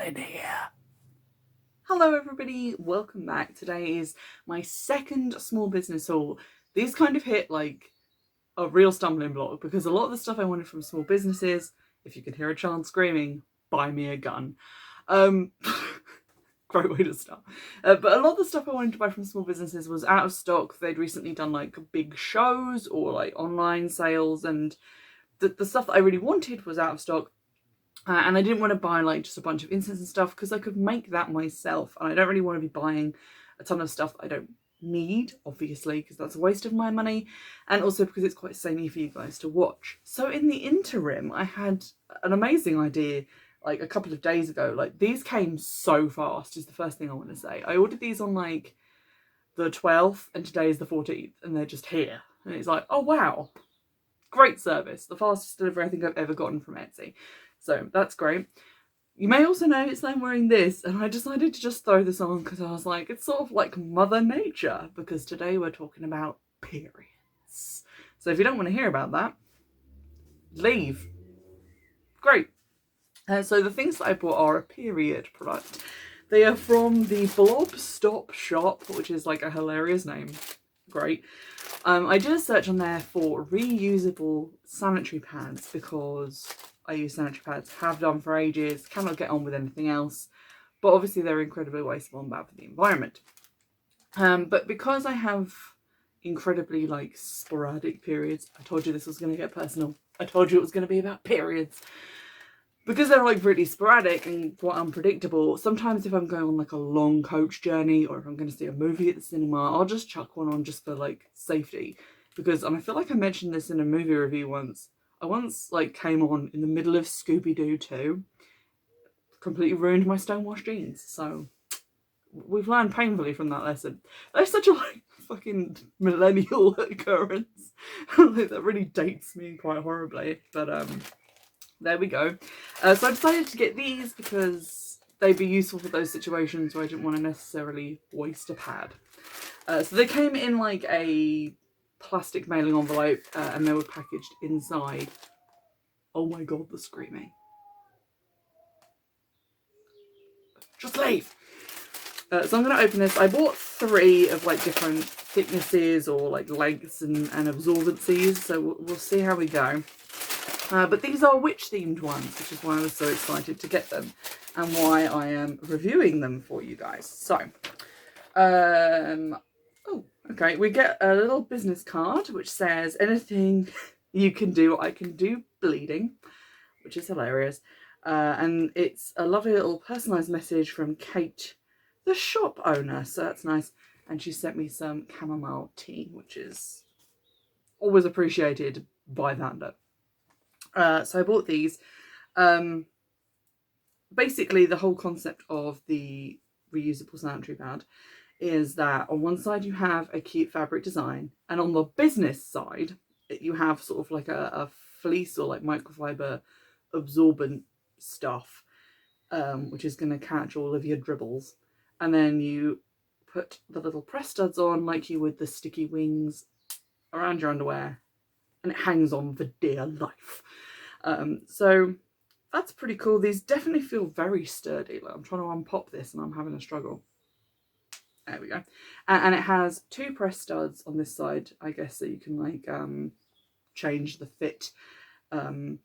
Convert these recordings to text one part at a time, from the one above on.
in here. Hello everybody, welcome back. Today is my second small business haul. These kind of hit like a real stumbling block because a lot of the stuff I wanted from small businesses, if you can hear a child screaming, buy me a gun. Great way to start. But a lot of the stuff I wanted to buy from small businesses was out of stock. They'd recently done like big shows or like online sales, and the stuff that I really wanted was out of stock. And I didn't want to buy like just a bunch of incense and stuff because I could make that myself, and I don't really want to be buying a ton of stuff that I don't need, obviously, because that's a waste of my money, and also because it's quite samey for you guys to watch. So in the interim, I had an amazing idea like a couple of days ago. Like, these came so fast is the first thing I want to say. I ordered these on like the 12th and today is the 14th and they're just here, and it's like, oh wow, great service, the fastest delivery I think I've ever gotten from Etsy. So that's great. You may also notice that I'm wearing this, and I decided to just throw this on because I was like, it's sort of like Mother Nature, because today we're talking about periods. So if you don't want to hear about that, leave. Great. So the things that I bought are a period product. They are from the Blob Stop Shop, which is like a hilarious name. Great. I did a search on there for reusable sanitary pads because I use sanitary pads, have done for ages, cannot get on with anything else, but obviously they're incredibly wasteful and bad for the environment. But because I have incredibly like sporadic periods, I told you this was going to get personal. I told you it was going to be about periods. Because they're like really sporadic and quite unpredictable, sometimes if I'm going on like a long coach journey or if I'm going to see a movie at the cinema, I'll just chuck one on just for like safety. Because, and I feel like I mentioned this in a movie review once, I once like came on in the middle of Scooby-Doo 2, completely ruined my stonewashed jeans. So we've learned painfully from that lesson. That's such a like fucking millennial occurrence. Like, that really dates me quite horribly. But there we go. So I decided to get these because they'd be useful for those situations where I didn't want to necessarily waste a pad. So they came in like a plastic mailing envelope, and they were packaged inside. Oh my god, the screaming. Just leave! So I'm going to open this. I bought 3 of like different thicknesses or like lengths and absorbencies, so we'll see how we go. But these are witch themed ones, which is why I was so excited to get them and why I am reviewing them for you guys. So, oh, okay, we get a little business card which says, anything you can do, I can do, bleeding, which is hilarious. And it's a lovely little personalised message from Kate, the shop owner, so that's nice. And she sent me some chamomile tea, which is always appreciated by that note. So I bought these. Basically, the whole concept of the reusable sanitary pad is that on one side you have a cute fabric design, and on the business side you have sort of like a fleece or like microfiber absorbent stuff, which is going to catch all of your dribbles, and then you put the little press studs on like you would the sticky wings around your underwear, and it hangs on for dear life. So that's pretty cool. These definitely feel very sturdy. Like, I'm trying to unpop this and I'm having a struggle. There we go. And it has 2 press studs on this side, I guess, so you can like change the fit to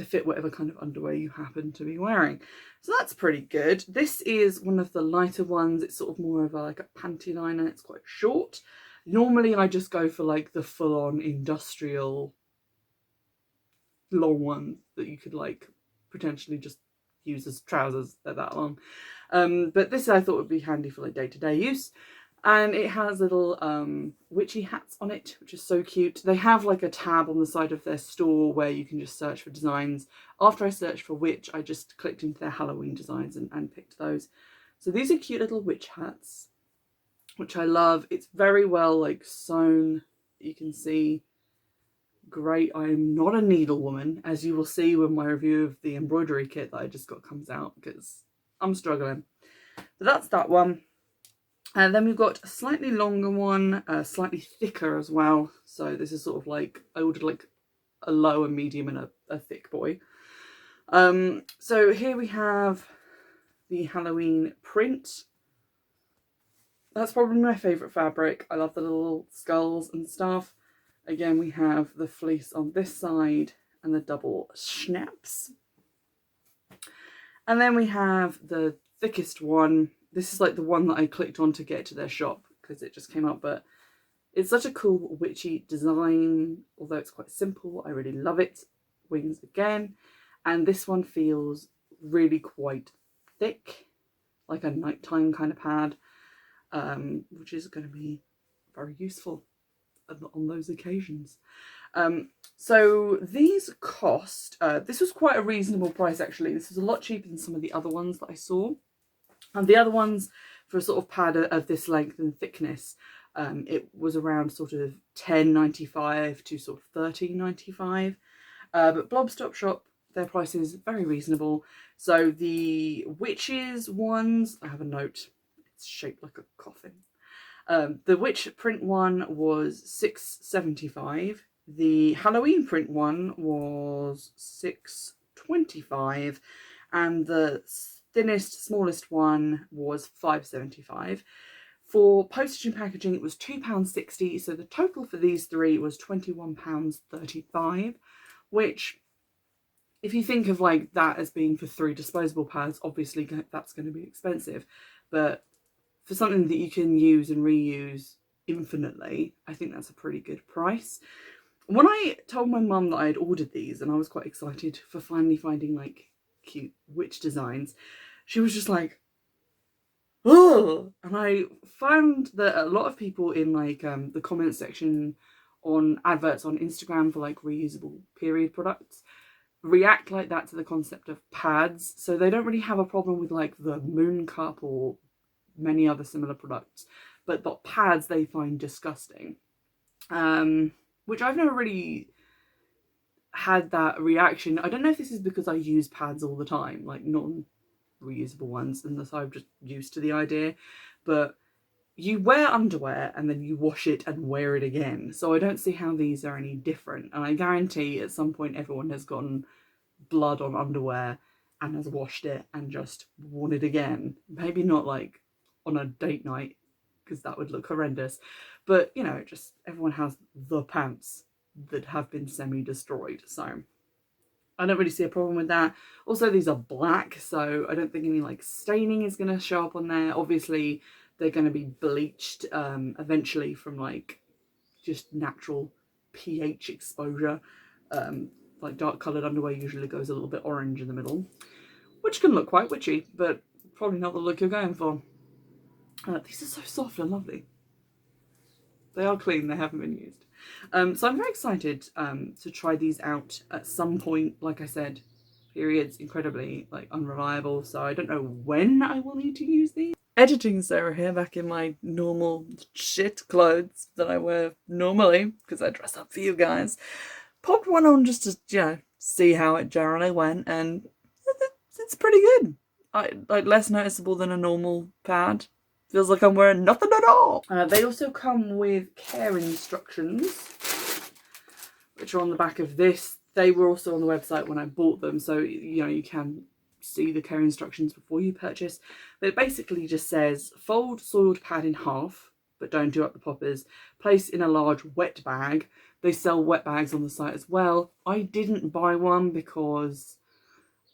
fit whatever kind of underwear you happen to be wearing. So that's pretty good. This is one of the lighter ones. It's sort of more of like a panty liner. It's quite short. Normally I just go for like the full-on industrial long one that you could like potentially just use as trousers. They're that long. But this I thought would be handy for like day-to-day use. And it has little witchy hats on it, which is so cute. They have like a tab on the side of their store where you can just search for designs. After I searched for witch, I just clicked into their Halloween designs and picked those. So these are cute little witch hats, which I love. It's very well like sewn. You can see. Great. I am not a needle woman, as you will see when my review of the embroidery kit that I just got comes out, because I'm struggling. But that's that one. And then we've got a slightly longer one, slightly thicker as well. So this is sort of like, I ordered like a low, a medium and a thick boy. So here we have the Halloween print. That's probably my favourite fabric. I love the little skulls and stuff. Again, we have the fleece on this side and the double snaps. And then we have the thickest one. This is like the one that I clicked on to get to their shop because it just came up, but it's such a cool witchy design, although it's quite simple. I really love it. Wings again. And this one feels really quite thick, like a nighttime kind of pad, which is going to be very useful on those occasions. So these cost, this was quite a reasonable price actually. This was a lot cheaper than some of the other ones that I saw. And the other ones, for a sort of pad of this length and thickness, it was around sort of £10.95 to sort of £13.95. But Blob Stop Shop, their price is very reasonable. So the witches ones, I have a note, it's shaped like a coffin. The witch print one was £6.75. The Halloween print one was £6.25, and the thinnest, smallest one was £5.75. For postage and packaging, it was £2.60, so the total for these three was £21.35, which, if you think of like that as being for 3 disposable pads, obviously that's going to be expensive, but for something that you can use and reuse infinitely, I think that's a pretty good price. When I told my mum that I had ordered these, and I was quite excited for finally finding like cute witch designs, she was just like, oh! And I found that a lot of people in like the comment section on adverts on Instagram for like reusable period products react like that to the concept of pads. So they don't really have a problem with like the moon cup or many other similar products, but pads they find disgusting. Which I've never really had that reaction. I don't know if this is because I use pads all the time, like non-reusable ones, and thus I'm just used to the idea, but you wear underwear and then you wash it and wear it again, so I don't see how these are any different. And I guarantee at some point everyone has gotten blood on underwear and has washed it and just worn it again. Maybe not like on a date night, because that would look horrendous, but you know, just everyone has the pants that have been semi-destroyed, so I don't really see a problem with that. Also, these are black, so I don't think any like staining is going to show up on there. Obviously they're going to be bleached eventually from like just natural pH exposure. Like dark coloured underwear usually goes a little bit orange in the middle, which can look quite witchy, but probably not the look you're going for. These are so soft and lovely. They are clean, they haven't been used. So I'm very excited to try these out at some point. Like I said, period's incredibly like unreliable, so I don't know when I will need to use these. Editing Sarah here, back in my normal shit clothes that I wear normally because I dress up for you guys. Popped one on just to, you know, see how it generally went, and it's pretty good. Like less noticeable than a normal pad. Feels like I'm wearing nothing at all. They also come with care instructions, which are on the back of this. They were also on the website when I bought them, so you know you can see the care instructions before you purchase. But it basically just says, fold soiled pad in half, but don't do up the poppers. Place in a large wet bag. They sell wet bags on the site as well. I didn't buy one because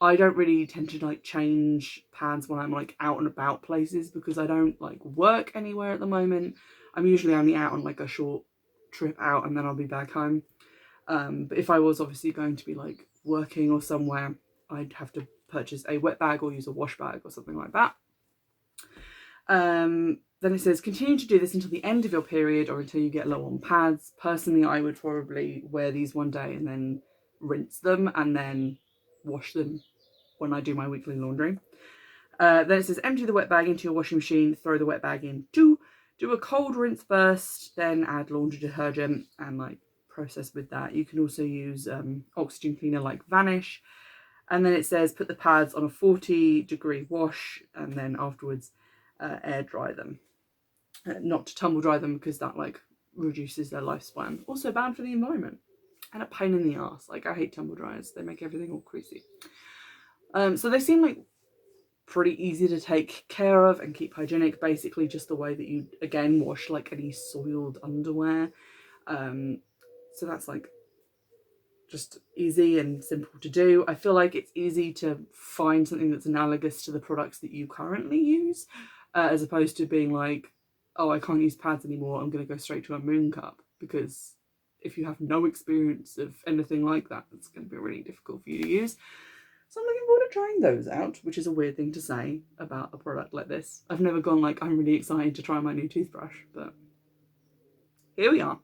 I don't really tend to like change pads when I'm like out and about places, because I don't like work anywhere at the moment. I'm usually only out on like a short trip out and then I'll be back home. But if I was obviously going to be like working or somewhere, I'd have to purchase a wet bag or use a wash bag or something like that. Then it says, continue to do this until the end of your period or until you get low on pads. Personally, I would probably wear these one day and then rinse them and then wash them when I do my weekly laundry. Then it says, empty the wet bag into your washing machine, throw the wet bag in too. Do a cold rinse first, then add laundry detergent and like process with that. You can also use oxygen cleaner like Vanish. And then it says, put the pads on a 40-degree wash and then afterwards air dry them. Not to tumble dry them because that like reduces their lifespan. Also bad for the environment and a pain in the arse. Like I hate tumble dryers. They make everything all greasy. So they seem like pretty easy to take care of and keep hygienic, basically just the way that you, again, wash like any soiled underwear. So that's like just easy and simple to do. I feel like it's easy to find something that's analogous to the products that you currently use, as opposed to being like, oh, I can't use pads anymore, I'm going to go straight to a moon cup, because if you have no experience of anything like that, it's going to be really difficult for you to use. So I'm looking forward to trying those out, which is a weird thing to say about a product like this. I've never gone like, I'm really excited to try my new toothbrush, but here we are.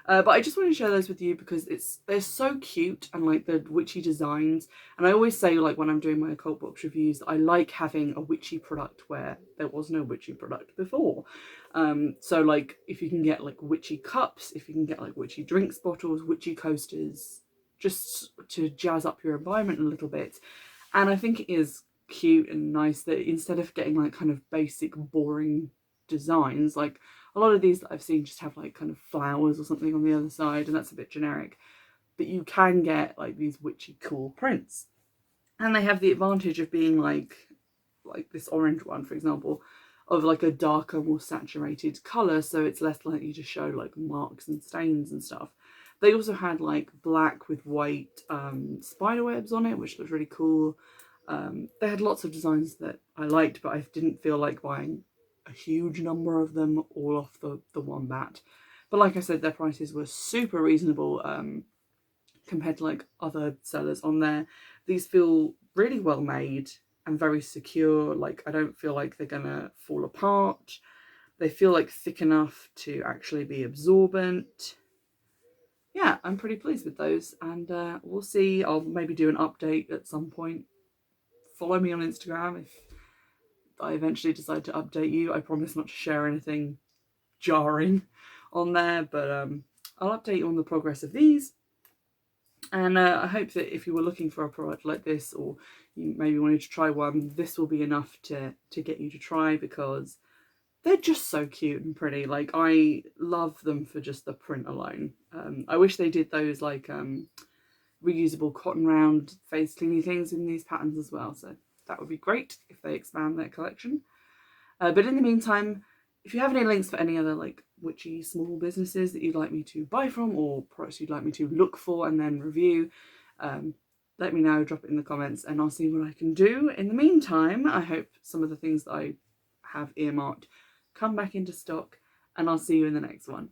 But I just want to share those with you because they're so cute, and like the witchy designs. And I always say, like, when I'm doing my occult box reviews, I like having a witchy product where there was no witchy product before. So like if you can get like witchy cups, if you can get like witchy drinks bottles, witchy coasters, just to jazz up your environment a little bit. And I think it is cute and nice that instead of getting like kind of basic boring designs, like a lot of these that I've seen just have like kind of flowers or something on the other side, and that's a bit generic. But you can get like these witchy cool prints. And they have the advantage of being like this orange one, for example, of like a darker, more saturated colour, so it's less likely to show like marks and stains and stuff. They also had like black with white spider webs on it, which looked really cool. They had lots of designs that I liked, but I didn't feel like buying a huge number of them all off the one bat. But like I said, their prices were super reasonable compared to like other sellers on there. These feel really well made and very secure. Like I don't feel like they're gonna fall apart. They feel like thick enough to actually be absorbent. Yeah, I'm pretty pleased with those, and we'll see. I'll maybe do an update at some point. Follow me on Instagram if I eventually decide to update you. I promise not to share anything jarring on there, but I'll update you on the progress of these. And I hope that if you were looking for a product like this, or you maybe wanted to try one, this will be enough to get you to try, because they're just so cute and pretty. Like, I love them for just the print alone. I wish they did those like reusable cotton round face cleaning things in these patterns as well, so that would be great if they expand their collection. But in the meantime, if you have any links for any other like witchy small businesses that you'd like me to buy from, or products you'd like me to look for and then review, let me know, drop it in the comments, and I'll see what I can do. In the meantime, I hope some of the things that I have earmarked come back into stock, and I'll see you in the next one.